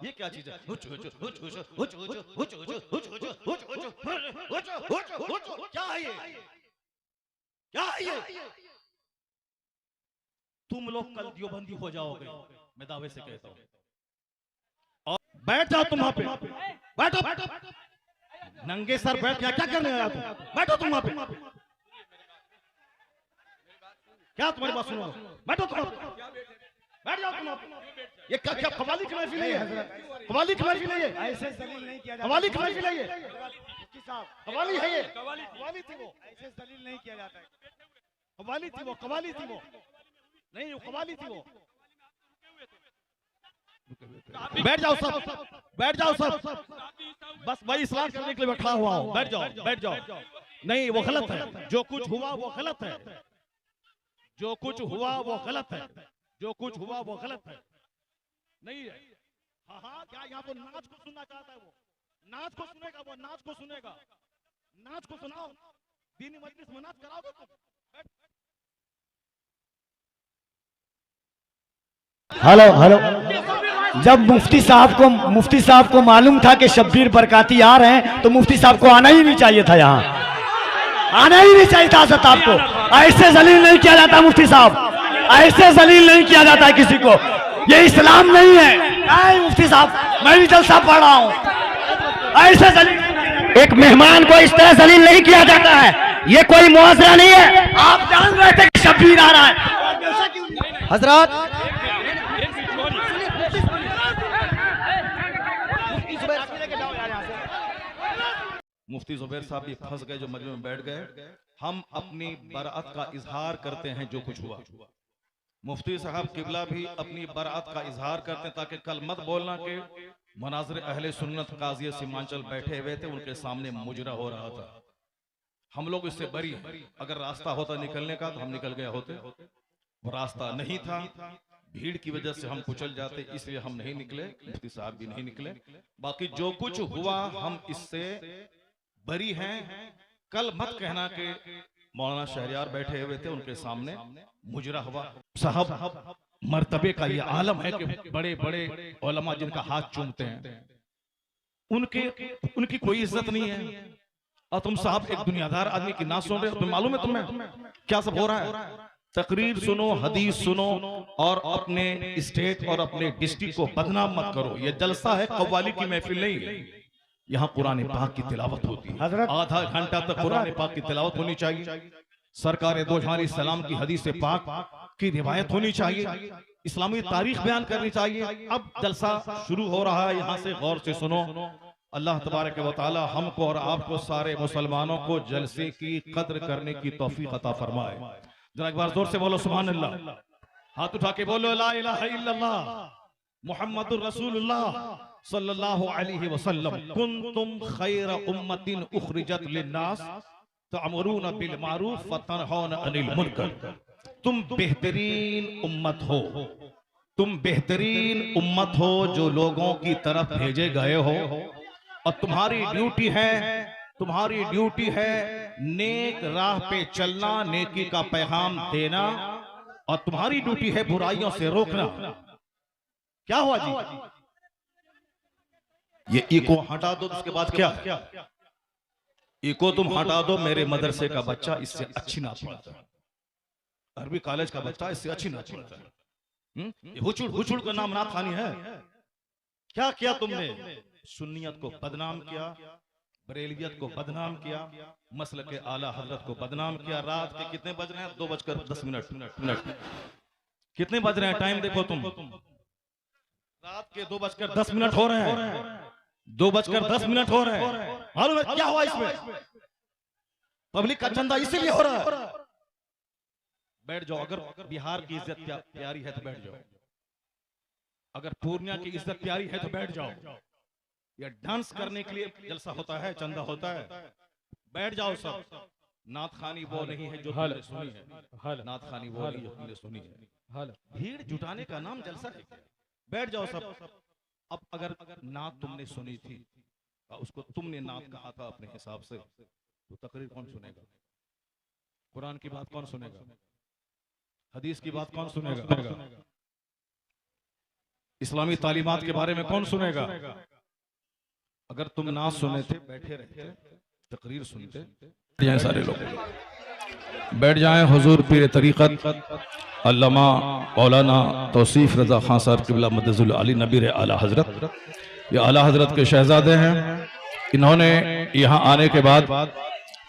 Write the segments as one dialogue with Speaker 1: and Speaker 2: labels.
Speaker 1: ये क्या चीज है? क्या है ये? क्या है ये? तुम लोग कल देवबंदी हो जाओगे, मैं दावे से कहता हूँ। और बैठ जाओ तुम वहां पे, बैठो बैठो, नंगे सर बैठ, क्या करने आया तुम? बैठो तुम वहां पे, क्या तुम्हारी बात सुनो? बैठो तुम, बैठ जाओ तुम। ये क्या कवाली की महफिल है? कवाली की महफिल है ये?
Speaker 2: ऐसे जलील नहीं किया जाता।
Speaker 1: कवाली की महफिल है ये?
Speaker 2: मुफ्ती साहब,
Speaker 1: कवाली है ये?
Speaker 2: कवाली थी वो, ऐसे जलील नहीं किया जाता है।
Speaker 1: कवाली थी वो, कवाली थी वो, नहीं वो कवाली थी वो। बैठ जाओ सब, बैठ जाओ सब, बस वही इस्लाम करने के लिए बैठा हुआ हूं। बैठ जाओ, बैठ जाओ। नहीं वो गलत है, जो कुछ हुआ वो गलत है, जो कुछ हुआ वो गलत है, जो कुछ हुआ वो गलत है। नहीं है। हाँ हाँ, क्या यहाँ तो नाच को सुनना चाहता है वो? नाच को सुनेगा वो, नाच को सुनेगा। नाच को सुनाओ, दीनी मजलिस में नाच कराओगे तुम?
Speaker 2: हेलो हेलो, जब मुफ्ती साहब को मालूम था कि शब्बीर बरकाती आ रहे हैं तो मुफ्ती साहब को आना ही नहीं चाहिए था, यहाँ आना ही नहीं चाहिए था। हज़रत आपको ऐसे जलील नहीं किया जाता मुफ्ती साहब, ऐसे जलील नहीं किया जाता है किसी को, ये इस्लाम नहीं है। नहीं मुफ्ती साहब, मैं भी जलसा पढ़ रहा हूँ, ऐसे जलील
Speaker 3: एक मेहमान को इस तरह जलील नहीं किया जाता है, ये कोई मुआवजा नहीं है।
Speaker 2: आप जान रहे थे कि शब्बीर आ रहा है।
Speaker 3: हजरत
Speaker 1: मुफ्ती जुबैर साहब भी फंस गए जो मजमे में बैठ गए। हम अपनी बराअत का इजहार करते हैं जो कुछ हुआ। मुफ्ती साहब किबला भी अपनी बराअत का इजहार करते हैं, ताकि कल मत बोलना कि मनाज़िर अहले सुन्नत काज़ी सीमांचल बैठे हुए थे, उनके सामने मुजरा हो रहा था। हम लोग इससे बरी हैं। अगर रास्ता होता निकलने का तो हम निकल गए होते, वो रास्ता नहीं था, भीड़ की वजह से हम कुचल जाते, इसलिए हम नहीं निकले, मुफ्ती साहब भी नहीं निकले। बाकी जो कुछ हुआ हम इससे बरी हैं। कल मत कहना कि मौलाना शहरियार बैठे हुए थे, उनके सामने मुजरा हुआ। साहब मर्तबे का ये आलम है कि बड़े बड़े उलमा जिनका हाथ चूमते हैं, उनकी कोई इज्जत नहीं है। और तुम साहब एक दुनियादार आदमी की ना सुन रहे हो, तुम्हें मालूम है तुम्हें क्या सब हो रहा है? तकरीर सुनो, हदीस सुनो, और अपने स्टेट और अपने डिस्ट्रिक्ट को बदनाम मत करो। ये जलसा है, कव्वाली की महफिल नहीं है। यहाँ कुरान पाक की तिलावत होती है, आधा घंटा तक कुरान पाक की तिलावत होनी चाहिए। सरकार दो जहां सलाम की हदीस पाक की रिवायत होनी चाहिए, इस्लामी तारीख बयान करनी चाहिए। अब जलसा शुरू हो रहा है, यहाँ से गौर से सुनो। अल्लाह तबारक व तआला हमको और आपको सारे मुसलमानों को जलसे की कद्र करने की तौफीक अता फरमाए। जरा एक बार जोर से बोलो सुभान अल्लाह, हाथ उठा के बोलो ला इलाहा इल्लल्लाह मुहम्मदुर रसूलुल्लाह सल्लल्लाहु अलैहि वसल्लम। कुंतुम खैरा उम्मतिन उखरिजत लिन्नास तअमुरूना बिल मारूफ व तनहौना अनिल मुनकर। तुम बेहतरीन उम्मत हो, तुम बेहतरीन उम्मत हो जो लोगों की तरफ भेजे गए हो, और तुम्हारी ड्यूटी है नेक राह पे चलना, नेकी का पैगाम देना, और तुम्हारी ड्यूटी है बुराइयों से रोकना। क्या हुआ जी? ये इको हटा दो, उसके बाद क्या? इको तुम हटा दो। मेरे मदरसे का बच्चा इससे अच्छी नाच पढ़ता है, अरबी कॉलेज का बच्चा इससे अच्छी नाच पढ़ता है। हुचुड़ का नाम ना खानी है। क्या किया तुमने? सुन्नियत को बदनाम किया, बरेलियत को बदनाम किया, मसलक के आला हजरत को बदनाम किया। रात के कितने बज रहे हैं? 2:10। कितने बज रहे हैं? टाइम देखो तुम, रात के 2:10 हो रहे हैं। 2:10 हो रहे हैं। मालूम है क्या हुआ इसमें? पब्लिक का चंदा इसीलिए हो रहा है। बैठ जाओ, अगर बिहार की इज्जत प्यारी है तो बैठ जाओ, अगर पूर्णिया की इज्जत प्यारी है तो बैठ जाओ। या डांस करने के लिए जलसा होता है, चंदा होता है, बैठ जाओ सब। नात खानी वो नहीं है जो तुमने सुनी है, नात खानी वो नहीं जो तुमने सुनी है। भीड़ जुटाने का नाम जलसा है। बैठ जाओ सब। अब अगर नात तुमने सुनी थी, उसको तुमने नात कहा था अपने हिसाब से, तो तकरीर कौन सुनेगा? कुरान की बात कौन सुनेगा? हदीस की बात कौन सुनेगा? इस्लामी तालीमात के बारे में कौन सुनेगा? अगर तुम ना सुने थे, बैठे रहते, तकरीर सुनते। बैठ जाएं सारे लोग, बैठ जाएं। हुजूर पीर तरीक़त अल्लामा मौलाना तौसीफ रज़ा खान साहब क़िबला मदजुल अली नबीर आला हज़रत, ये आला हज़रत के शहजादे हैं। इन्होंने यहाँ आने के बाद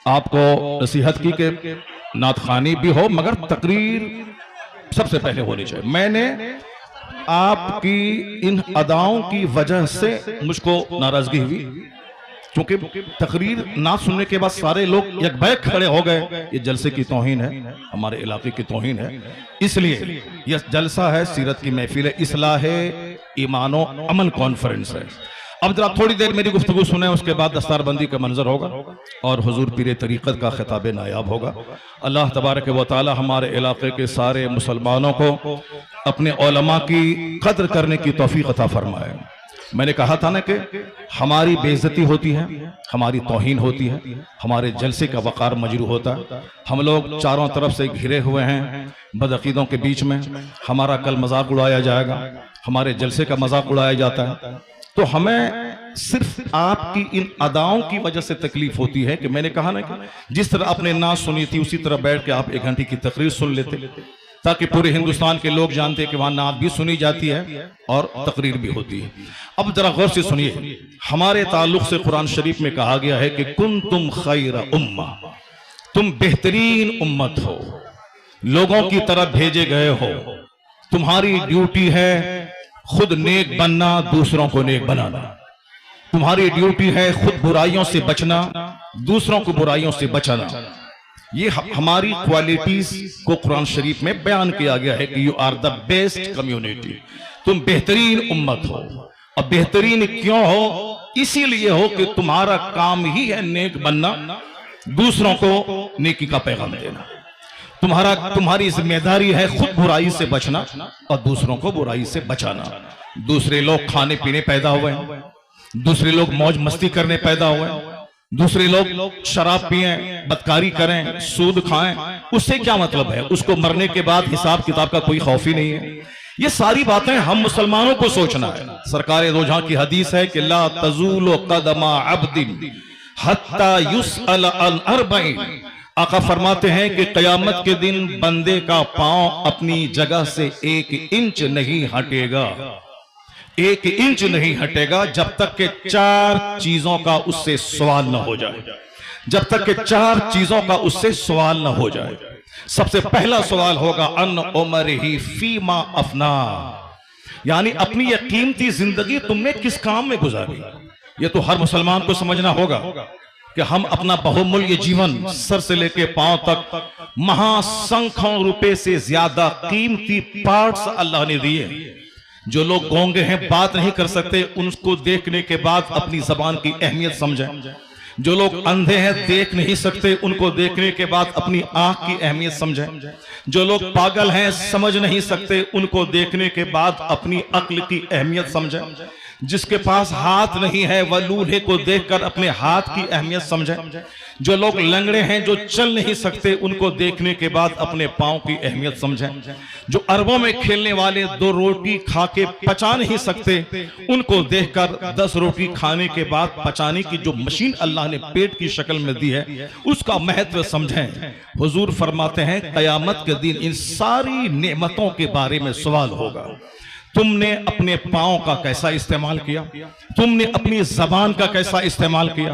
Speaker 1: आपको नसीहत की कि नात खानी भी हो मगर तकरीर सबसे पहले होनी चाहिए। मैंने आपकी इन अदाओं की वजह से मुझको नाराजगी हुई, क्योंकि तकरीर ना सुनने के बाद सारे लोग यकबैक खड़े हो गए। ये जलसे की तौहीन है, हमारे इलाके की तौहीन है। इसलिए यह जलसा है, सीरत की महफिल है, इस्लाह ईमानो अमल कॉन्फ्रेंस है। अब जरा थोड़ी देर मेरी गुफ्तगू सुने, उसके बाद दस्तारबंदी का मंजर होगा और हुजूर पीर तरीक़त का खिताब नायाब होगा। अल्लाह तबारक व तआला हमारे इलाके के सारे मुसलमानों को अपने उलमा की कद्र करने की तौफीक अता फरमाए। मैंने कहा था ना कि हमारी बेइज्जती होती है, हमारी तौहीन होती है, हमारे जलसे का वक़ार मजरू होता है। हम लोग चारों तरफ से घिरे हुए हैं बदअक़ीदों के बीच में। हमारा कल मजाक उड़ाया जाएगा, हमारे जलसे का मजाक उड़ाया जाता है। तो हमें सिर्फ आपकी इन अदाओं की वजह से तकलीफ होती है कि मैंने कहा ना कि जिस तरह आपने नात सुनी थी उसी तरह बैठ के आप 1 घंटे की तकरीर सुन लेते, ताकि पूरे हिंदुस्तान के लोग जानते हैं कि वहां नात भी सुनी जाती है और तकरीर भी होती है। अब जरा गौर से सुनिए, हमारे ताल्लुक से कुरान शरीफ में कहा गया है कि कुंतुम खैर उम्मा, तुम बेहतरीन उम्मत हो, लोगों की तरफ भेजे गए हो। तुम्हारी ड्यूटी है खुद नेक बनना, दूसरों को नेक बनाना। तुम्हारी ड्यूटी है खुद बुराइयों से बचना, दूसरों को बुराइयों से बचाना। ये हमारी क्वालिटीज को कुरान शरीफ में बयान किया गया है कि you are the best community, तुम बेहतरीन उम्मत हो। और बेहतरीन क्यों हो? इसीलिए हो कि तुम्हारा काम ही है नेक बनना, दूसरों को नेकी का पैगाम देना। तुम्हारी जिम्मेदारी है खुद बुराई से बचना और दूसरों को बुराई से बचाना। दूसरे लोग खाने पीने पैदा हुए हैं, दूसरे लोग मौज मस्ती करने पैदा हुए हैं, दूसरे लोग शराब पिएं, बदकारी करें, सूद खाएं, उससे क्या मतलब है? उसको मरने के बाद हिसाब किताब का कोई खौफ ही नहीं है। ये सारी बातें हम मुसलमानों को सोचना है। सरकार दो जहां की हदीस है कि ला तज़ूलु कदमा अब्दिन हत्ता युसअल अन अर्बईन। आका फरमाते हैं कि कयामत के दिन बंदे का पांव अपनी जगह से 1 इंच नहीं हटेगा, 1 इंच नहीं हटेगा जब तक के 4 चीजों का उससे सवाल न हो जाए। जब तक के 4 चीजों का उससे सवाल न हो जाए। सबसे पहला सवाल होगा अन उमरिही फीमा अफना, यानी अपनी यह कीमती जिंदगी तुमने किस काम में गुजारी। यह तो हर मुसलमान को समझना होगा कि हम अपना बहुमूल्य जीवन सर से लेके पांव तक महासंख्यों रुपए से ज्यादा कीमती पार्ट्स अल्लाह ने दिए। जो लोग गूंगे हैं, बात नहीं कर सकते, उनको देखने के बाद अपनी जबान की अहमियत समझें। जो लोग अंधे हैं, देख नहीं सकते, उनको देखने के बाद अपनी आंख की अहमियत समझें। जो लोग पागल हैं, समझ नहीं सकते, उनको देखने के बाद अपनी अक्ल की अहमियत समझें। जिसके पास हाथ नहीं है वह लूल्हे को देखकर अपने हाथ की अहमियत समझे। जो लोग लंगड़े हैं, जो चल नहीं सकते, उनको देखने के बाद अपने पांव की अहमियत समझें। जो अरबों में खेलने वाले 2 रोटी खा के पचा नहीं सकते, उनको देखकर 10 रोटी खाने के बाद पचाने की जो मशीन अल्लाह ने पेट की शक्ल में दी है, उसका महत्व समझें। हुजूर फरमाते हैं कयामत के दिन इन सारी नेमतों के बारे में सवाल होगा। तुमने अपने पांव का कैसा इस्तेमाल किया, तुमने अपनी जबान का कैसा इस्तेमाल किया,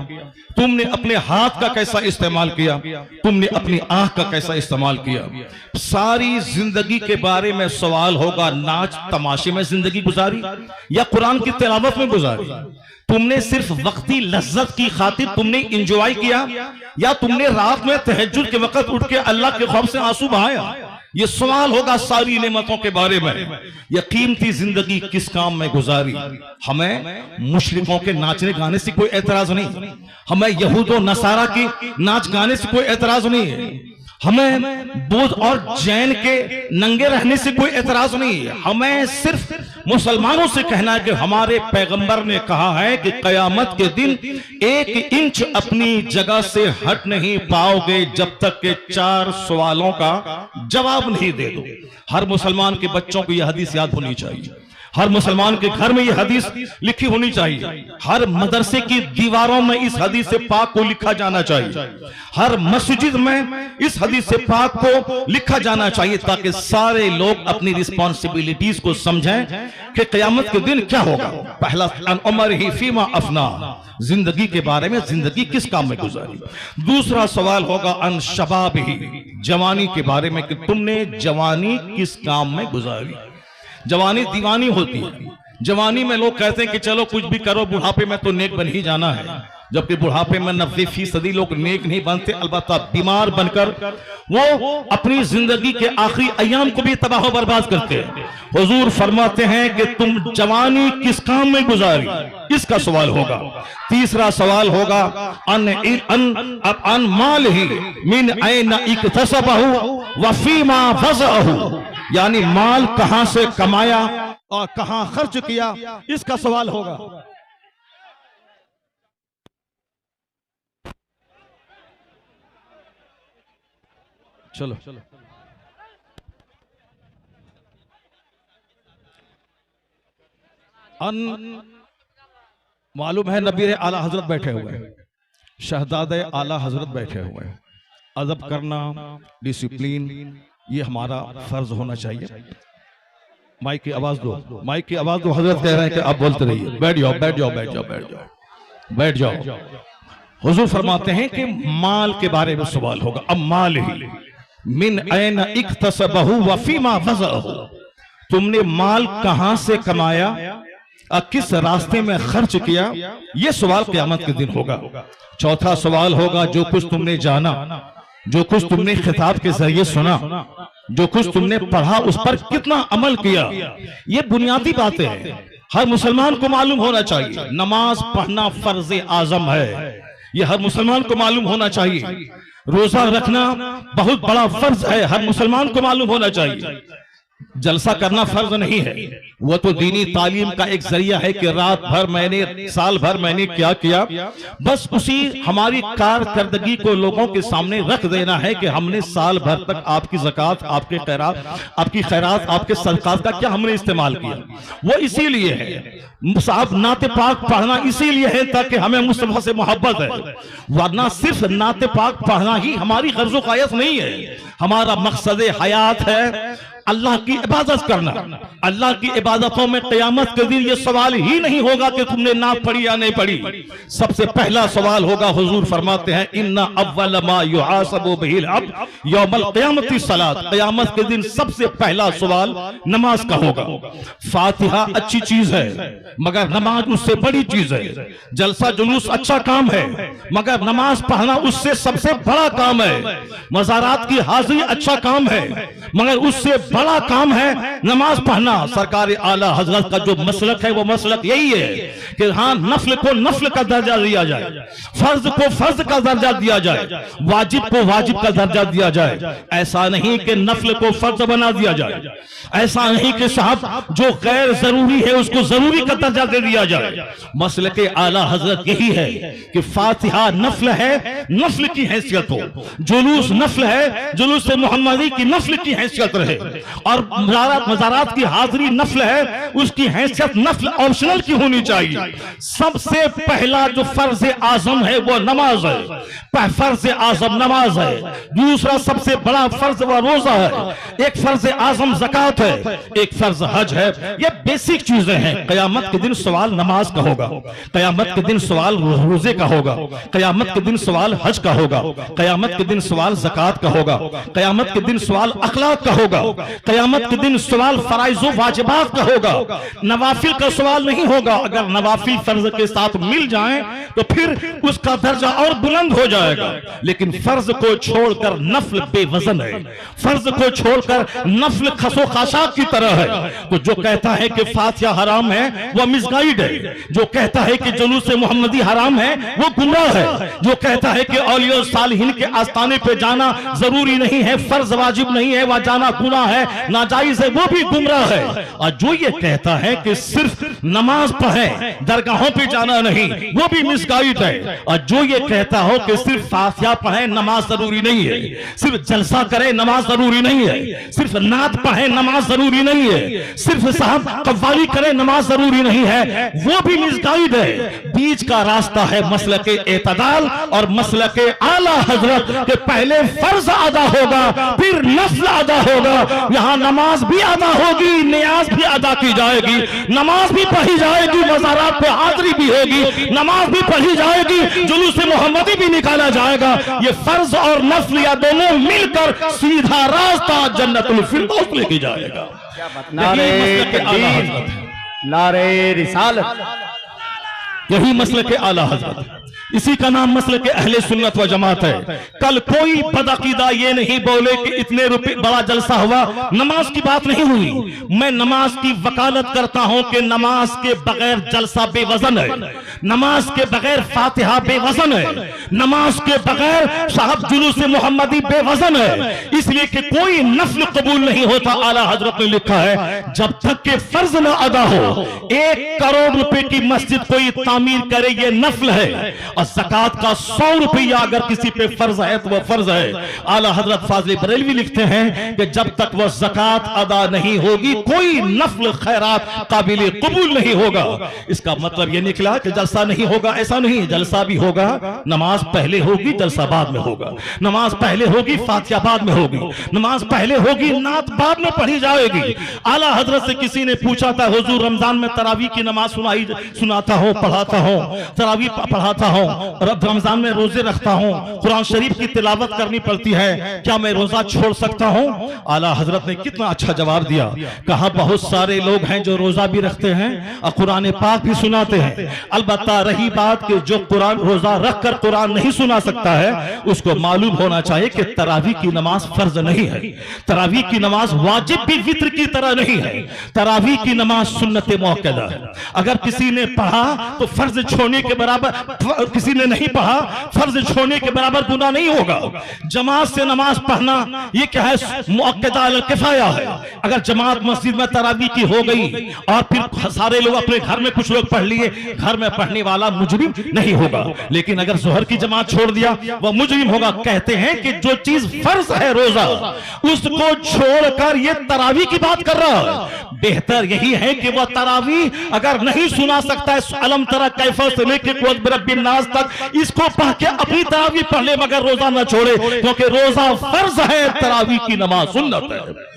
Speaker 1: तुमने अपने हाथ का कैसा इस्तेमाल किया, तुमने अपनी आंख का कैसा इस्तेमाल किया। सारी जिंदगी के बारे में सवाल होगा। नाच तमाशे में जिंदगी गुजारी या कुरान की तिलावत में गुजारी? तुमने सिर्फ वक्ती लज्जत की खातिर तुमने इंजॉय किया या तुमने रात में तहज्जुद के वक्त उठ के अल्लाह के खौफ से आंसू बहाया? ये सवाल होगा सारी नेमतों के बारे में। यह कीमती जिंदगी किस काम में गुजारी? हमें मुशरिकों के नाचने गाने से कोई एतराज नहीं, हमें यहूद और नसारा की नाच गाने से कोई एतराज नहीं है, हमें बौद्ध और जैन के नंगे रहने से कोई एतराज नहीं है। हमें सिर्फ मुसलमानों से कहना है कि हमारे पैगंबर ने कहा है कि कयामत के दिन 1 इंच अपनी जगह से हट नहीं पाओगे जब तक के 4 सवालों का जवाब नहीं दे दो। हर मुसलमान के बच्चों को यह हदीस याद होनी चाहिए। हर मुसलमान के घर में ये हदीस लिखी होनी चाहिए। हर मदरसे की दीवारों में इस हदीस से पाक को लिखा जाना चाहिए। हर मस्जिद में इस हदीस से पाक को लिखा जाना चाहिए, ताकि सारे लोग अपनी रिस्पॉन्सिबिलिटीज को समझें कि क़यामत के दिन क्या होगा। पहला अन उमर ही फीमा अफना, जिंदगी के बारे में, जिंदगी किस काम में गुजारी। दूसरा सवाल होगा अन शबाब ही, जवानी के बारे में कि तुमने जवानी किस काम में गुजारी। जवानी दीवानी होती है। जवानी में लोग कहते हैं कि चलो कुछ भी करो, बुढ़ापे में तो नेक बन ही जाना है, जबकि बुढ़ापे में 90% लोग नेक नहीं बनते, अलबत्ता बीमार बनकर वो अपनी जिंदगी के आखिरी अय्याम को भी तबाह बर्बाद करते हैं। हुजूर फरमाते हैं कि तुम जवानी किस काम में गुजारी, इसका सवाल होगा। तीसरा सवाल होगा अन माल ही मिन ऐन इक्तसबहु व फीमा फज़अहु, यानी माल कहां से कमाया और कहां खर्च किया, इसका सवाल होगा। चलो मालूम है नबी आला हजरत बैठे हुए हैं, शहजादे आला हजरत बैठे हुए हैं। अदब करना, डिसिप्लिन, ये हमारा फर्ज होना चाहिए। माइक की आवाज दो, माइक की आवाज दो। हजरत कह रहे हैं कि आप बोलते रहिए। बैठ जाओ, बैठ जाओ, बैठ जाओ, बैठ जाओ, बैठ जाओ। हुजूर फरमाते हैं कि माल के बारे में सवाल होगा। अब माल ही मिन ऐन इक्तसबहु व फीमा फज़अहु, तुमने माल कहां से कमाया और किस रास्ते में खर्च किया, यह सवाल क़यामत के दिन होगा। चौथा सवाल होगा जो कुछ तुमने जाना, जो कुछ तुमने खिताब के जरिए सुना, जो कुछ तुमने पढ़ा, उस पर कितना अमल किया। ये बुनियादी बातें हैं, हर मुसलमान को मालूम होना चाहिए। नमाज पढ़ना फर्ज आजम है, यह हर मुसलमान को मालूम होना चाहिए। रोजा रखना बहुत बड़ा फर्ज है, हर मुसलमान को मालूम होना चाहिए। जलसा करना फर्ज नहीं है, वो तो दीनी तालीम का एक जरिया है कि रात भर मैंने, साल भर मैंने क्या किया, बस उसी हमारी कारकर्दगी को लोगों के सामने रख देना है कि हमने साल भर तक आपकी ज़कात, आपके खैरात, आपकी खैरात, आपके सदक़ात का क्या हमने इस्तेमाल किया। वो इसीलिए है साहब नाते पाक पढ़ना, इसीलिए है ताकि हमें मुस्तफा से मोहब्बत है, वरना सिर्फ नाते पाक पढ़ना ही हमारी गर्ज़ो क़ायत नहीं है। हमारा मकसद हयात है अल्लाह की इबादत करना। अल्लाह की इबादतों में क़यामत के दिन ये सवाल ही नहीं होगा कि तुमने नात पढ़ी या नहीं पढ़ी। सबसे पहला सवाल होगा, हुजूर फरमाते हैं इन्ना अव्वल मा युहासबु बिहिल अब्द यौमल क़यामति सलात, क़यामत के दिन सबसे पहला सवाल नमाज का होगा। फातिहा अच्छी चीज है मगर नमाज उससे बड़ी चीज है। जलसा जुलूस अच्छा काम है मगर नमाज पढ़ना उससे सबसे बड़ा काम है। मज़ारात की हाजिरी अच्छा काम है मगर उससे बड़ा काम है नमाज पढ़ना। सरकार आला हजरत का जो मसलक है वो मसलक यही है कि हाँ, नफल को नफल का दर्जा दिया जाए, फर्ज को फर्ज का दर्जा दिया जाए, वाजिब को वाजिब का दर्जा दिया जाए। ऐसा नहीं कि नफल को फर्ज बना दिया जाए, ऐसा नहीं कि साहब जो गैर जरूरी है उसको जरूरी का दर्जा दे दिया जाए। मसलक आला हजरत यही है कि फातिहा नफल है, नफल की हैसियत हो, जुलूस नफल है, जुलूस मोहम्मदी की नफल की हैसियत रहे, और मज़ारात की हाजिरी नफल है, उसकी हैसियत नफल ऑप्शनल की होनी चाहिए। सबसे पहला जो फर्ज आजम है वो नमाज है, फर्ज आजम नमाज है। दूसरा सबसे बड़ा फर्ज वो रोजा है, एक फर्ज आजम ज़कात है, एक फर्ज हज है। ये बेसिक चीजें हैं। क़यामत के दिन सवाल नमाज का होगा, क़यामत के दिन सवाल रोजे का होगा, क़यामत के दिन सवाल हज का होगा, क़यामत के दिन सवाल ज़कात का होगा, क़यामत के दिन सवाल अखलाक का होगा, क़यामत के दिन सवाल फराइज़ व वाजिबात का होगा। नवाफिल का सवाल नहीं होगा। अगर नवाफिल फर्ज के साथ मिल जाएं तो फिर उसका दर्जा और बुलंद हो जाएगा, लेकिन फर्ज को छोड़कर नफल बेवजन है, फर्ज को छोड़कर नफल खसो खाशात की तरह है। तो जो कहता है कि फातिहा हराम है वो मिसगाइड है, जो कहता है कि जुलूस मोहम्मदी हराम है वो गुमराह है, जो कहता है कि औलिया सालिहीन के आस्ताने पे जाना जरूरी नहीं है, फर्ज वाजिब नहीं है, वह जाना गुनाह है, है, नाजायज है, वो भी गुमराह है। और जो ये कहता है कि सिर्फ नमाज पढ़े, दरगाहों पे जाना नहीं, वो भी मिसगाइड है। और जो ये कहता हो कि सिर्फ फातिहा पढ़े, नमाज जरूरी नहीं है, सिर्फ जलसा करे, नमाज जरूरी नहीं है, सिर्फ नात पढ़े, नमाज जरूरी नहीं है, सिर्फ साहब कव्वाली करे, नमाज जरूरी नहीं है, वो भी मिसगाइड है। बीच का रास्ता है मसलके एतदाल और मसलके आला हजरत के पहले फर्ज अदा होगा, फिर नफ्ल अदा होगा। यहां नमाज भी अदा होगी, नियाज भी अदा की जाएगी, नमाज भी पढ़ी जाएगी, मज़ारात पे हाजिरी भी होगी, नमाज भी पढ़ी जाएगी, जुलूस मोहम्मदी भी निकाला जाएगा। ये फर्ज और नफ्ल या दोनों मिलकर सीधा रास्ता जन्नतुल फिरदौस लेके जाएगा।
Speaker 2: नारे तकबीर, नारे रिसालत,
Speaker 1: यही मसलक के आला हजरत, इसी का नाम मसलक के अहले सुन्नत व जमात है। कल कोई बदअकीदा ये नहीं बोले कि इतने रुपए बड़ा जलसा हुआ, नमाज की बात नहीं हुई। मैं नमाज की वकालत करता हूं कि नमाज के बगैर जलसा बेवजन है, नमाज के बगैर फातिहा बेवजन है, नमाज के बगैर साहब जुलूस मोहम्मदी बेवजन है, इसलिए कि कोई नफल कबूल नहीं होता। आला हजरत ने लिखा है जब तक के फर्ज न अदा हो। 1 करोड़ रुपए की मस्जिद कोई तामीर करे, ये नफल है। और ज़कात का 100 रुपया अगर किसी पे फर्ज है तो वह फर्ज है। आला हजरत फाज़िल बरेलवी लिखते हैं कि जब तक वह ज़कात अदा नहीं होगी, कोई नफल खैरात काबिल कबूल नहीं होगा। इसका मतलब यह निकला कि जलसा नहीं होगा, ऐसा नहीं, जलसा भी होगा, नमाज पहले होगी, जलसा बाद में होगा, नमाज पहले होगी, फातिहा बाद में होगी, नमाज पहले होगी, नात बाद में पढ़ी जाएगी। आला हजरत से किसी ने पूछा था, हुजूर रमजान में तरावी की नमाज सुनाता हूं, पढ़ाता हूं, तरावी पढ़ाता हूं, रमजान में रोजे रखता हूं, कुरान शरीफ की तिलावत करनी पड़ती है, क्या मैं रोजा छोड़ सकता हूं? आला हजरत ने कितना अच्छा जवाब दिया। कहा बहुत सारे लोग हैं जो रोजा भी रखते हैं और कुरान पाक भी सुनाते हैं। अलबत्ता रही बात कि जो कुरान रोजा रखकर कुरान नहीं सुना सकता है, उसको मालूम होना चाहिए कि तरावी की नमाज फर्ज नहीं है, तरावी की नमाज वाजिब भी वित्र की तरह नहीं है, तरावी की नमाज सुन्नत मुअक्कदा है। अगर किसी ने पढ़ा तो फर्ज छोड़ने के बराबर, किसी ने नहीं पढ़ा फर्ज छोड़ने के बराबर गुनाह नहीं होगा। जमात से नमाज पढ़ना ये क्या है, मुअक्कदा अल किफाया है। अगर जमात मस्जिद में तरावी की हो गई और फिर सारे लोग अपने घर में कुछ लोग पढ़ लिए, घर में पढ़ने वाला मुजरिम नहीं होगा। लेकिन अगर जोहर की जमात छोड़ दिया वह मुजरिम होगा। कहते हैं कि जो चीज फर्ज है रोजा, उसको छोड़कर ये तरावी की बात कर रहा है। बेहतर यही है कि वह तरावी अगर नहीं सुना सकता है, अलम तरा कैफा से लेकर नाज तक, इसको पढ़ के अपनी तरावी पढ़ ले, मगर रोजा न छोड़े, क्योंकि रोजा फर्ज है, तरावी की नमाज सुन्नत है।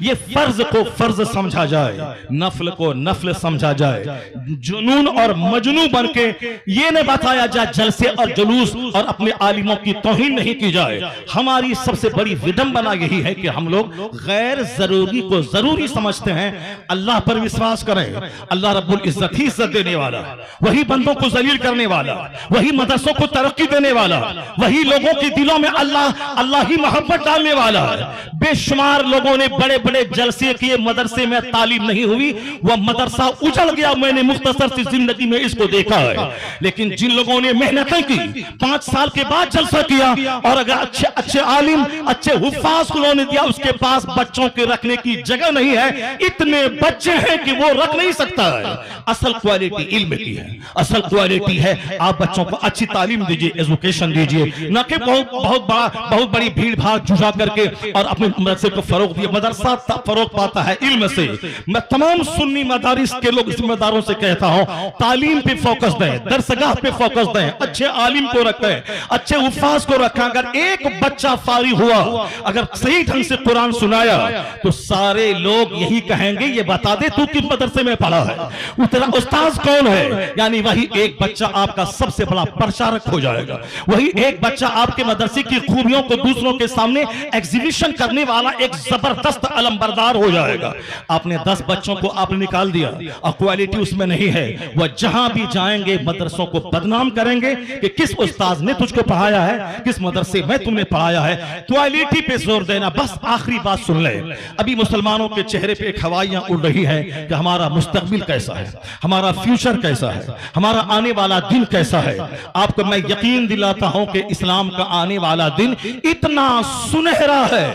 Speaker 1: ये फर्ज को फर्ज समझा जाए, नफल को नफल समझा जाए। जुनून और मजनू बन के ये न बताया जाए जलसे और जुलूस और अपने आलिमों की तौहीन नहीं की जाए। हमारी सबसे बड़ी विडंबना यही है कि हम लोग गैर जरूरी को जरूरी समझते हैं। अल्लाह पर विश्वास करें, अल्लाह रब्बुल इज्जत ही इज्जत देने वाला, वही बंदों को जलील करने वाला, वही मदरसों को तरक्की देने वाला, वही लोगों के दिलों में अल्लाह ही मोहब्बत डालने वाला है। बेशुमार लोगों ने बड़े बड़े जलसे किए, मदरसे में तालीम नहीं हुई, वह मदरसा उजड़ गया। मैंने मुख्तसर सी जिंदगी में इसको देखा है। लेकिन जिन लोगों ने मेहनतें की, 5 साल के बाद जलसा किया, और अगर अच्छे अच्छे आलिम, अच्छे हुफ्फाज को उन्होंने दिया, उसके पास बच्चों के रखने की जगह नहीं है, इतने बच्चे हैं कि वो रख नहीं सकता है। असल क्वालिटी इल्म की है, असल क्वालिटी है आप बच्चों को अच्छी तालीम दीजिए, एजुकेशन दीजिए, न कि बहुत बड़ी भीड़ भाड़ जुटा करके और अपने मदरसे को फरोग दिए। मदरसा फरोग पाता है इल्म से। मैं तमाम सुन्नी मदारिस के लोग जिम्मेदारों से कहता हूं, तालीम पे फोकस दें, दरसगाह पे फोकस दें, अच्छे आलिम को रखें, अच्छे हुफ्फाज को रखें। अगर एक बच्चा फारिग हुआ, अगर सही ढंग से कुरान सुनाया, तो सारे लोग यही कहेंगे ये बता दे तू किस मदरसे में पढ़ा है, वो तेरा उस्ताद कौन है। यानी वही एक बच्चा आपका सबसे बड़ा प्रचारक हो जाएगा, वही एक बच्चा आपके मदरसे की खूबियों को दूसरों के सामने एग्जीबिशन करने वाला एक जबरदस्त अलमबरदार हो जाएगा। आपने 10 बच्चों को आपने निकाल दिया और क्वालिटी उसमें नहीं है, वह जहां भी जाएंगे मदरसों को बदनाम करेंगे कि किस उस्ताद ने तुझको पढ़ाया है, किस मदरसे में तुमने पढ़ाया है। क्वालिटी पे जोर देना। बस आखिरी बात सुन ले, अभी मुसलमानों के चेहरे पे एक हवाइयां उड़ रही है कि हमारा मुस्तकबिल कैसा है, हमारा फ्यूचर कैसा है, हमारा आने वाला दिन कैसा है। आपको मैं यकीन दिलाता हूं कि इस्लाम का आने वाला दिन इतना सुनहरा है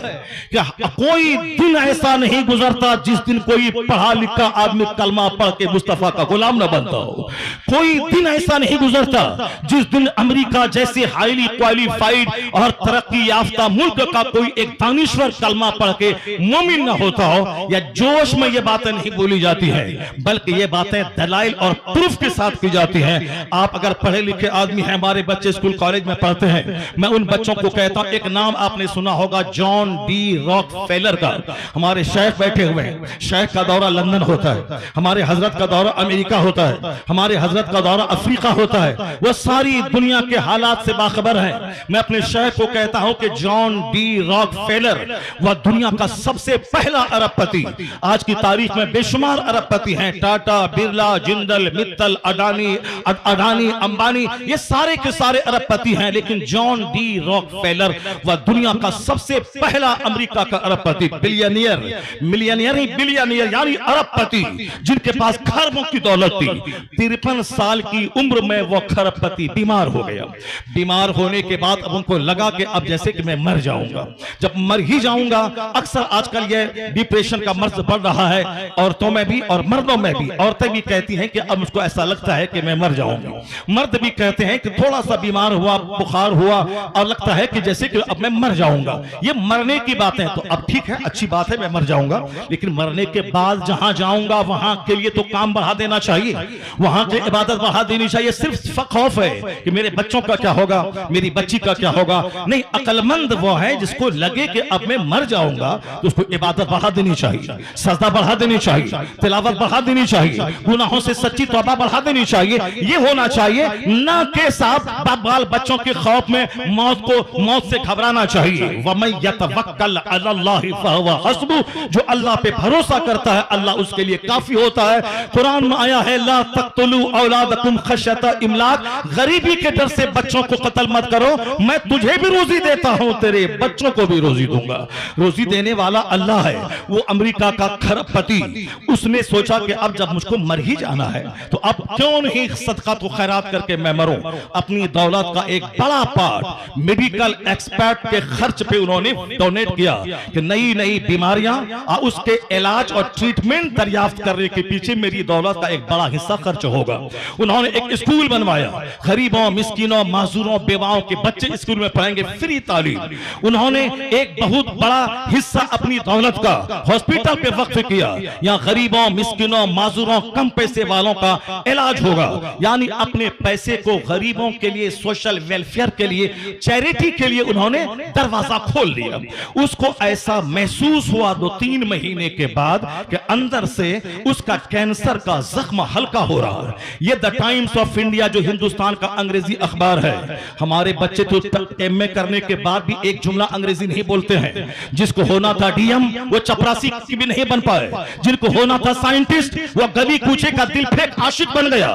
Speaker 1: कि कोई दिन ऐसा नहीं गुजरता जिस दिन कोई पढ़ा लिखा आदमी कलमा पढ़ के मुस्तफा का गुलाम न बनता हो। कोई दिन ऐसा नहीं गुजरता जिस दिन अमेरिका जैसे हाईली क्वालिफाइड और तरक्की याफ्ता मुल्क का कोई एक दानिश्वर कलमा पढ़ के मोमिन न होता हो। या जोश में ये बातें नहीं बोली जाती है, बल्कि ये बातें दलाइल और प्रूफ के साथ की जाती हैं। आप अगर पढ़े लिखे आदमी हैं, हमारे बच्चे स्कूल कॉलेज में पढ़ते हैं, मैं उन बच्चों को कहता हूं, एक नाम आपने सुना होगा जॉन डी रॉकफेलर का। हमारे शेख बैठे हुए हैं, शेख का दौरा लंदन होता है, हमारे हजरत का दौरा अमेरिका होता है, हमारे हजरत का दौरा अफ्रीका होता है। वह सारी दुनिया के हालात से बाखबर है। मैं अपने शेख को कहता हूं कि जॉन डी रॉकफेलर वह दुनिया का सबसे पहला अरबपति, आज की तारीख में बेशुमार अरबपति हैं, टाटा, बिरला, जिंदल, मित्तल, अडानी, अंबानी, ये सारे के सारे अरबपति हैं। लेकिन जॉन डी रॉकफेलर वह दुनिया का सबसे पहला अमेरिका का अरबपति, बिलियनियर, मिलियनियर नहीं बिलियनियर यानी अरबपति, जिनके पास खरबों की दौलत थी। 53 साल की उम्र में वो खरबपति बीमार हो गया। बीमार होने के बाद अब उनको लगा कि अब जैसे कि मैं मर जाऊंगा, जब मर ही जाऊंगा। अक्सर आजकल ये डिप्रेशन का मर्ज बढ़ रहा है, औरतों में भी और मर्दों में भी। औरतें भी कहती हैं कि अब मुझको ऐसा लगता है कि मैं मर जाऊंगा, मर्द भी कहते हैं कि थोड़ा सा बीमार हुआ, बुखार हुआ और लगता है कि जैसे कि अब मैं मर जाऊंगा। ये मरने की बातें तो अब ठीक है, अच्छी बात है, मैं मर जाऊंगा, लेकिन मरने के बाद जहां जाऊंगा वहां के लिए तो काम बढ़ा देना चाहिए, वहां की इबादत बढ़ा देनी चाहिए। सिर्फ खौफ है कि मेरे बच्चों का क्या होगा, मेरी बच्ची का क्या होगा। नहीं, अक्लमंद वो है जिसको लगे कि अब मैं मर जाऊंगा तो उसको इबादत बढ़ा देनी चाहिए, सजदा बढ़ा देनी चाहिए, तिलावत बढ़ा देनी चाहिए, गुनाहों से सच्ची तौबा बढ़ा देनी चाहिए। ये होना चाहिए, ना के साथ बाल बच्चों के खौफ में मौत से घबराना चाहिए। वमन यतवक्कल अलल्लाहि फहुवा हस्बुह, जो अल्लाह पे भरोसा करता है अल्लाह उसके लिए काफी होता है। कुरान में आया है, ला तक़तुलू औलादकुम खश्यता इमलाक, गरीबी के डर से बच्चों को कत्ल मत करो, मैं तुझे भी रोजी देता हूं, तेरे बच्चों को भी रोजी दूंगा। रोजी देने वाला अल्लाह है। वो अमेरिका का खरबपति, उसने सोचा कि अब जब मुझको मर ही जाना है तो अब क्यों नहीं सदका तो खैरात करके मैं मरूं। अपनी दौलत का एक बड़ा पार्ट मेडिकल एक्सपर्ट के खर्च पे उन्होंने डोनेट किया कि नई नई बीमारियां और उसके इलाज और ट्रीटमेंट दरियाफ्त करने के पीछे मेरी दौलत का एक बड़ा हिस्सा खर्च होगा। उन्होंने एक स्कूल बनवाया, गरीबों, मिस्किनों, माजूरों, बेवाओं के बच्चे स्कूल में पढ़ेंगे, फ्री तालीम। उन्होंने एक बहुत बड़ा हिस्सा अपनी दौलत का हॉस्पिटल पे वक्फ किया, यहाँ गरीबों, मिस्किनों, माजूरों, कम पैसे वालों का इलाज होगा। यानी अपने पैसे को गरीबों के लिए, सोशल वेलफेयर के लिए, चैरिटी के लिए उन्होंने दरवाजा खोल दिया। उसको ऐसा महसूस हुआ 2-3 महीने के बाद कि अंदर से उसका कैंसर का जख्म हल्का हो रहा है। ये द टाइम्स ऑफ इंडिया जो हिंदुस्तान का अंग्रेजी अखबार है, हमारे बच्चे तो एमए करने के बाद भी एक जुमला अंग्रेजी नहीं बोलते हैं। जिसको होना था डीएम वो चपरासी की भी नहीं बन पाए, जिनको होना था साइंटिस्ट वो गली कूचे का दिल फेंक आशिक बन गया।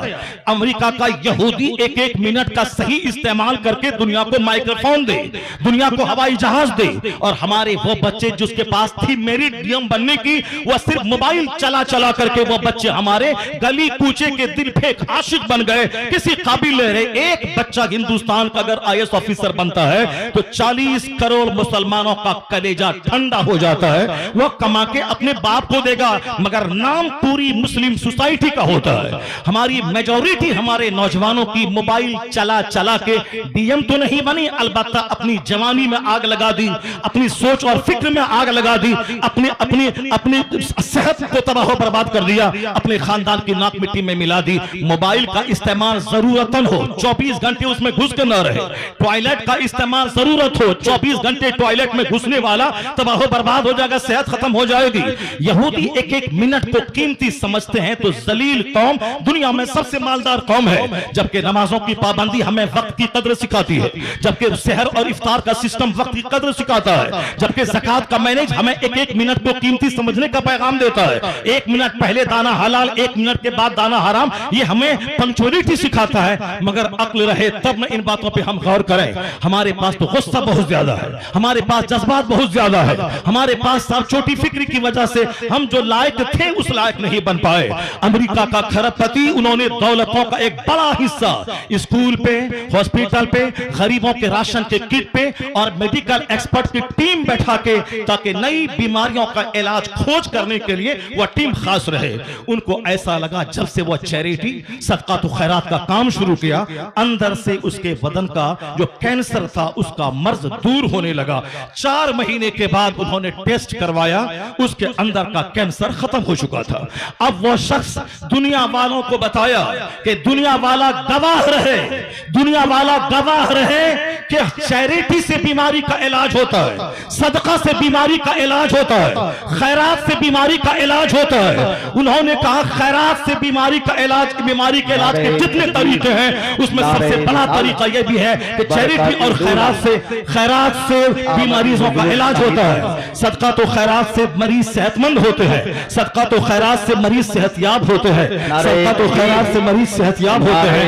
Speaker 1: अमेरिका का यहूदी 1-1 मिनट का सही इस्तेमाल करके दुनिया को माइक्रोफोन दे, दुनिया को हवाई जहाज दे, और हमारे वो बच्चे जिसके पास थी मेरिट डीएम बनने की, वह सिर्फ मोबाइल चला चला करके वो बच्चे हमारे गली कूचे के दिल फेंक आशिक बन गए, किसी काबिल नहीं रहे। एक बच्चा हिंदुस्तान का अगर आईएएस ऑफिसर बनता है तो 40 करोड़ मुसलमानों का कलेजा ठंडा हो जाता है। वह कमा के अपने बाप को देगा, मगर नाम पूरी मुस्लिम सोसाइटी का होता है। हमारी मेजॉरिटी हमारे नौजवानों की मोबाइल चला चला के डीएम तो नहीं बनी, अलबत्ता अपनी जवानी में आग लगा दी, अपनी सोच और फिक्र में आग लगा दी, अपनी अपनी अपनी सेहत को तबाह बर्बाद कर दिया, अपने खानदान की नाक मिट्टी में मिला दी। मोबाइल का इस्तेमाल जरूरतन हो, 24 घंटे उसमें घुस के न रहे। टॉयलेट का इस्तेमाल जरूरत हो, 24 घंटे टॉयलेट में घुसने वाला तबाह बर्बाद हो जाएगा, सेहत खत्म हो जाएगी। यहूदी 1-1 मिनट को कीमती समझते हैं तो जलील कौम दुनिया में सबसे मालदार कौम है। जबकि नमाजों की पाबंदी हमें वक्त की कदर सिखाती है, जबकि सहर और इफ्तार का सिस्टम वक्त की कदर सिखाता है, जबकि ज़कात का मैनेज हमें 1-1 मिनट को कीमती समझने का पैगाम देता है। 1 मिनट पहले दाना हलाल, 1 मिनट के बाद दाना हराम, ये हमें पंक्चुअलिटी सिखाता है। मगर अक्ल रहे तब न इन बातों पे हम गौर करें। हमारे पास तो गुस्सा बहुत ज्यादा है, हमारे पास जज्बात बहुत ज्यादा है, हमारे पास सब छोटी फिक्री की वजह से हम जो लायक थे उस लायक नहीं बन पाए। अमेरिका का खरबपति, उन्होंने दौलतों का एक बड़ा हिस्सा स्कूल पे, हॉस्पिटल पे, गरीबों के राशन के किट पे और मेडिकल एक्सपर्ट की टीम बैठा के, ताकि नई नई बीमारियों का इलाज खोज करने के लिए वह टीम खास रहे। उनको ऐसा लगा जब से वह चैरिटी सदका तो खैरात का काम शुरू किया, अंदर से उसके बदन का जो कैंसर था उसका मर्ज दूर होने लगा। 4 महीने के बाद उन्होंने टेस्ट करवाया, उसके अंदर का कैंसर खत्म हो चुका था। अब वह शख्स दुनिया वालों को बताया कि दुनिया वाला गवाह रहे, दुनिया वाला गवाह रहे कि चैरिटी से बीमारी का इलाज होता है, सदका से बीमारी का इलाज होता है, खैरात से बीमारी का इलाज होता है। उन्होंने कहा खैरात से बीमारी का इलाज, बीमारी के इलाज के जितने तरीके हैं उसमें सबसे बड़ा तरीका यह भी है कि चैरिटी और खैरात से बीमारियों का इलाज होता है। सदका तो खैरात से मरीज सेहतमंद होते हैं, सदका तो खैरात से मरीज सेहतयाब होते हैं, सदका तो खैरात से मरीज सेहतयाब होते हैं।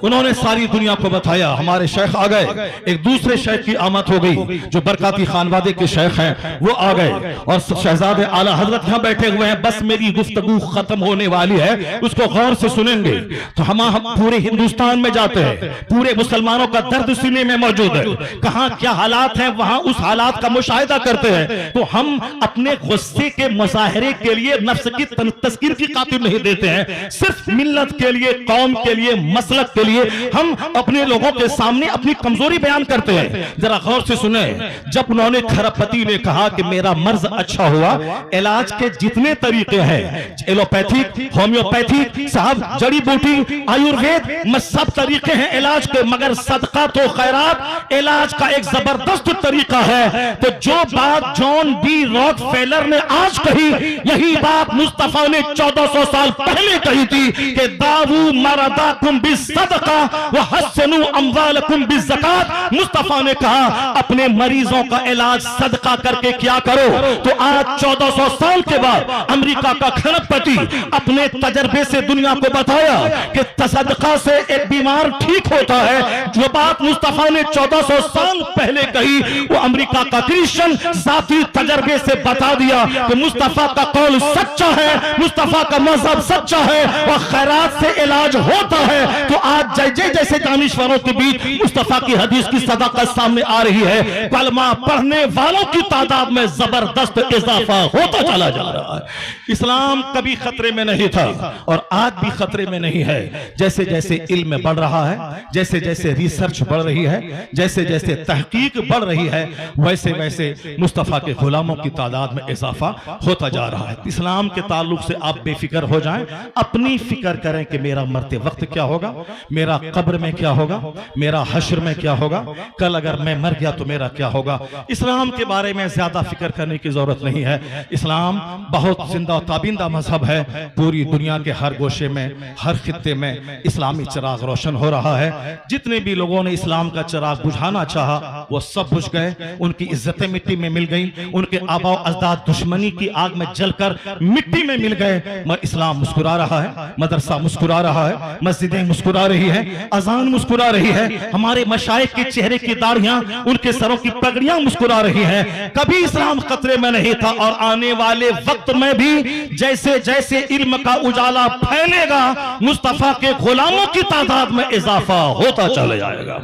Speaker 1: उन्होंने सारी दुनिया को बताया। हमारे शेख आ गए, एक दूसरे शेख की आमद हो गई, जो बरकाती खानवादे के शेख हैं वो आ गए और शहजादे आला हजरत यहां बैठे हुए हैं। बस मेरी गुफ्तगू खत्म होने वाली है, उसको गौर से सुनेंगे। तो हम पूरे हिंदुस्तान में जाते हैं, पूरे मुसलमानों का दर्द सीने में मौजूद है, कहां क्या हालात हैं वहां उस हालात का मुशाहिदा करते हैं। तो हम अपने गुस्से के मुजाहरे के लिए नफ्स की तस्कीर की खातिर नहीं देते हैं, सिर्फ मिल्लत के लिए, कौम के लिए, मसलक के लिए हम अपने लोगों के सामने अपनी कमजोरी बयान करते हैं। जरा गौर से सुने, जब उन्होंने खरपति ने कहा कि मेरा मर्ज अच्छा हुआ, इलाज के जितने तरीके हैं, एलोपैथिक, होम्योपैथिक, साहब जड़ी बूटी, आयुर्वेद में सब तरीके हैं इलाज के, मगर सदका तो खैरात इलाज का एक जबरदस्त तरीका है। तो जो बात जॉन डी रॉकफेलर ने आज कही, यही बात मुस्तफा ने 1400 साल पहले कही थी कि दावू मरदाकुम बिस्सदका व हस्सनु अमवालकुम बिज़कात। मुस्तफा ने कहा अपने मरीजों का इलाज सदका करके क्या करो। तो आज 1400 साल के बाद अमेरिका का खरपति अपने तजर्बे से दुनिया को बताया कि सदका से एक बीमार ठीक होता है। जो बात मुस्तफा ने 1400 साल पहले कही, वो अमेरिका का क्रिश्चियन जाती तजर्बे से बता दिया कि मुस्तफा का कौल सच्चा है, मुस्तफा का मजहब सच्चा है और खैरात से इलाज होता है। तो आज जैसे दानिश्वरों के बीच मुस्तफा की हदीस की सदाकत सामने आ रही है, कलमा पढ़ने वालों की तादाद में जबरदस्त इजाफा होता चला जा रहा है। इस्लाम कभी खतरे में नहीं था और आज भी खतरे में नहीं है। जैसे जैसे इल्म बढ़ रहा है, जैसे जैसे रिसर्च बढ़ रही है, जैसे जैसे तहकीक बढ़ रही है, वैसे वैसे मुस्तफा के गुलामों की तादाद में इजाफा होता जा रहा है। इस्लाम के ताल्लुक से आप बेफिक्र हो जाएं, अपनी फिक्र करें कि मेरा मरते वक्त क्या होगा, मेरा कब्र में क्या होगा, मेरा हश्र में क्या होगा, कल अगर मैं मर गया तो मेरा क्या होगा। इस्लाम के बारे में ज्यादा फिक्र करने की जरूरत नहीं है। इस्लाम बहुत जिंदा ताबिंदा मजहब है। पूरी दुनिया के हर गोशे में, हर खित्ते में इस्लामी चिराग रोशन हो रहा है। जितने भी लोगों ने इस्लाम का चिराग बुझाना चाहा वो सब बुझ गए, उनकी इज्जतें मिट्टी में मिल गई, उनके आबा अजदाद दुश्मनी की आग में जलकर मिट्टी में मिल गए। मगर इस्लाम मुस्कुरा रहा है, मदरसा मुस्कुरा रहा है, मस्जिदें मुस्कुरा रही है, अजान मुस्कुरा रही है, हमारे मशाइख के चेहरे की दाढ़ियां, उनके सरों की पगड़ियां मुस्कुरा रही हैं। कभी इस्लाम खतरे में नहीं था और आने वाले वक्त में भी जैसे जैसे इल्म का उजाला फैलेगा, मुस्तफा के गुलामों की तादाद में इजाफा होता चला जाएगा।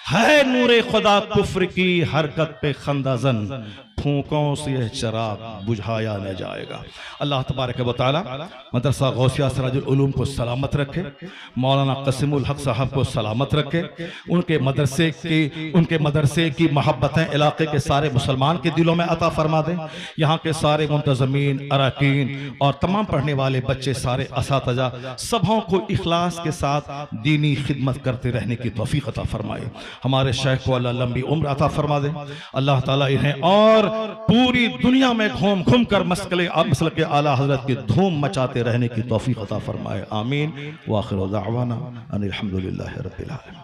Speaker 1: है नूरे खुदा कुफ्र की हरकत पे खंदाजन, फूकों से यह चिराग बुझाया न जाएगा। अल्लाह तबारक व तआला मदरसा गौसिया सिराजुल उलूम को सलामत रखे, मौलाना क़सीमुल हक साहब को सलामत रखे, उनके मदरसे की मोहब्बतें इलाके के सारे मुसलमान के दिलों में अता फरमा दें। यहाँ के सारे मुंतज़मीन, अरकान और तमाम पढ़ने वाले बच्चे, सारे असातिज़ा, सबों को इखलास के साथ दीनी खिदमत करते रहने की तौफीक अता फरमाए। हमारे शेख को अल्लाह लंबी उम्र अता फरमा दे। अल्लाह ताला इन्हें और पूरी दुनिया में घूम घूम कर मसलक के आला हजरत की धूम मचाते रहने की तौफीक अता फरमाए। आमीन। व आखिर दावाना अनिल हम्दुलिल्लाहि रब्बिल आलमीन।